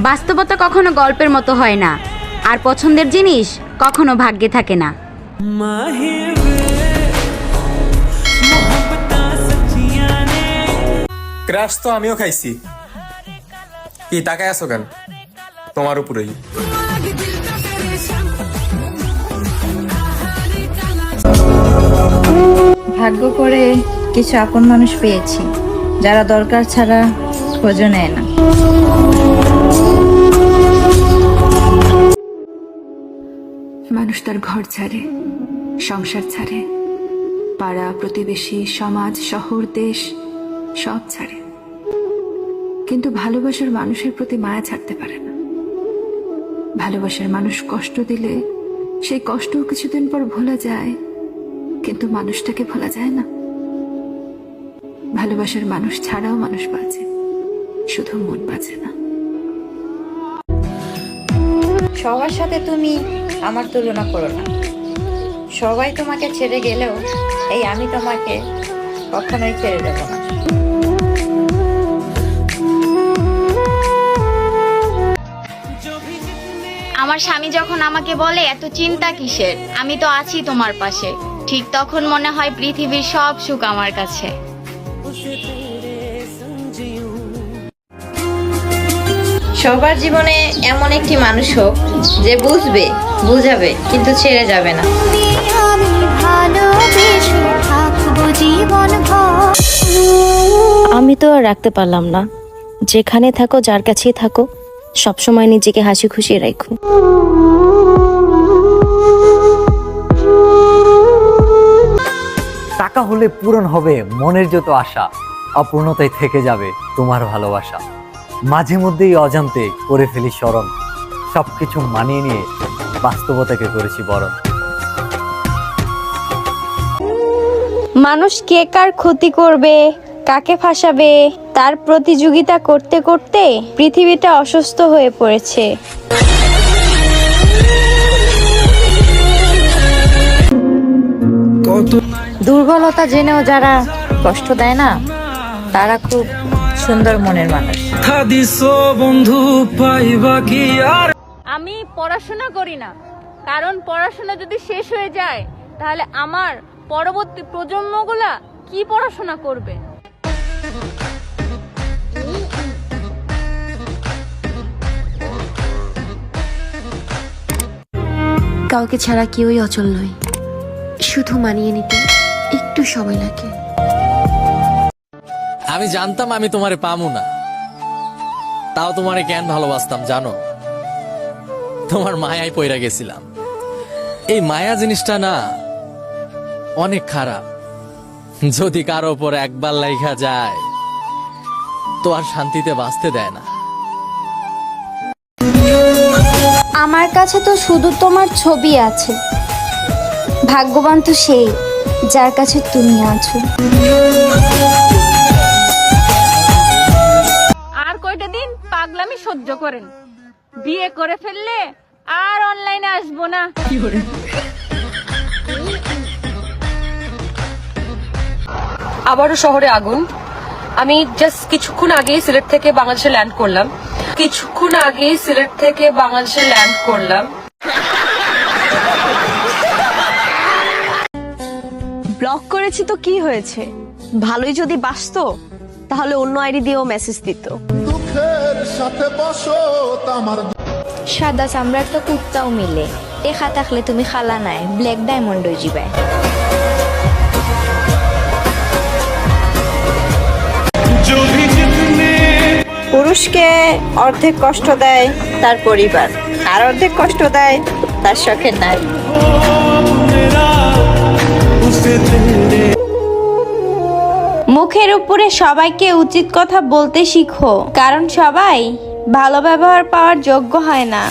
বাস্তবতা কখনো গল্পের মতো হয় না, আর পছন্দের জিনিস কখনো ভাগ্যে থাকে না। ক্রাশ তো আমিও খাইছি। কি তাকায় আছো কেন? তোমার উপরেই। ভাগ্য করে কিছু আপন মানুষ পেয়েছি, যারা দরকার ছাড়া খোঁজও নেয় না। মানুষ তার ঘর ছাড়ে, সংসার ছাড়ে, পাড়া প্রতিবেশী, সমাজ, শহর, দেশ সব ছাড়ে, কিন্তু ভালোবাসার মানুষের প্রতি মায়া ছাড়তে পারে না। ভালোবাসার মানুষ কষ্ট দিলে সেই কষ্টও কিছুদিন পর ভোলা যায়, কিন্তু মানুষটাকে ভোলা যায় না। ভালোবাসার মানুষ ছাড়াও মানুষ বাঁচে, শুধু মন বাঁচে না। সবার সাথে তুমি আমার তুলনা করো না। সবাই তোমাকে ছেড়ে গেলেও এই আমি তোমাকে কখনোই ছেড়ে দেব না। আমার স্বামী যখন আমাকে বলে এত চিন্তা কিসের, আমি তো আছি তোমার পাশে, ঠিক তখন মনে হয় পৃথিবীর সব সুখ আমার কাছে। সবার জীবনে এমন একটি মানুষ হোক যে বুঝবে, বুঝাবে, কিন্তু ছেড়ে যাবে না। আমি তো আর রাখতে পারলাম না। যেখানে থাকো, যার কাছেই থাকো, সবসময় নিজেকে হাসি খুশি রাখো। টাকা হলে পূরণ হবে মনের যত আশা, অপূর্ণতায় থেকে যাবে তোমার ভালোবাসা। মাঝে মধ্যেই অজান্তে করে ফেলি স্মরণ, সবকিছু মানিয়ে নিয়ে বাস্তবতাকে করেছি বরণ। মানুষ কে কার ক্ষতি করবে, কাকে ফাঁসাবে, তার প্রতিযোগিতা করতে করতে পৃথিবীটা অসুস্থ হয়ে পড়েছে। দুর্বলতা জেনেও যারা কষ্ট দেয় না, তারা খুব সুন্দর মনের মানুষ। আমি পড়াশোনা করি না, কারণ পড়াশোনা যদি শেষ হয়ে যায় তাহলে আমার পরবর্তী প্রজন্মগুলা কি পড়াশোনা করবে। কাউকে ছাড়া কেউই অচল নয়, শুধু মানিয়ে নিতে একটু সময় লাগে। আমি জানতাম আমি তোমারে পামু না, তাও তোমারে কেন ভালোবাসতাম জানো? তোমার মায়ায় পইরা গেছিলাম। এই মায়া জিনিসটা না অনেক খারাপ। যদি কারো উপর একবার লাইগা যায় তো আর শান্তিতে বাঁচতে দেয় না। আমার কাছে তো শুধু তোমার ছবি আছে। ভাগ্যবান তো সেই যার কাছে তুমি আছো। আর কয়টা দিন পাগলামি সহ্য করেন, বিয়ে করে ফেললে আর অনলাইনে আসবো না। আবারও শহরে আগুন। আমি জাস্ট কিছুক্ষণ আগেই সিলেট থেকে বাংলাদেশে ল্যান্ড করলাম। ব্লক করেছি তো কি হয়েছে? ভালোই যদি বাসতো তাহলে অন্য আইডি দিয়েও মেসেজ দিত। সাদা চামড়ার তো কুত্তাও মিলে। টেকা থাকলে তুমি খালা নাই, ব্ল্যাক ডায়মন্ড হয়ে যাবে। পুরুষকে অর্ধেক কষ্ট দেয় তার পরিবার, আর অর্ধেক কষ্ট দেয় তার শখের নারী। মুখের উপরে সবাইকে উচিত কথা বলতে শিখো, কারণ সবাই ভালো ব্যবহার পাওয়ার যোগ্য হয় না।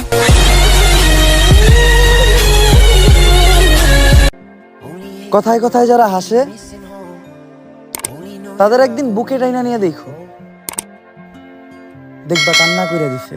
কথায় কথায় যারা হাসে তাদের একদিন বুকে টাইনা নিয়ে দেখো, দেখবা কান্না করে দিছে।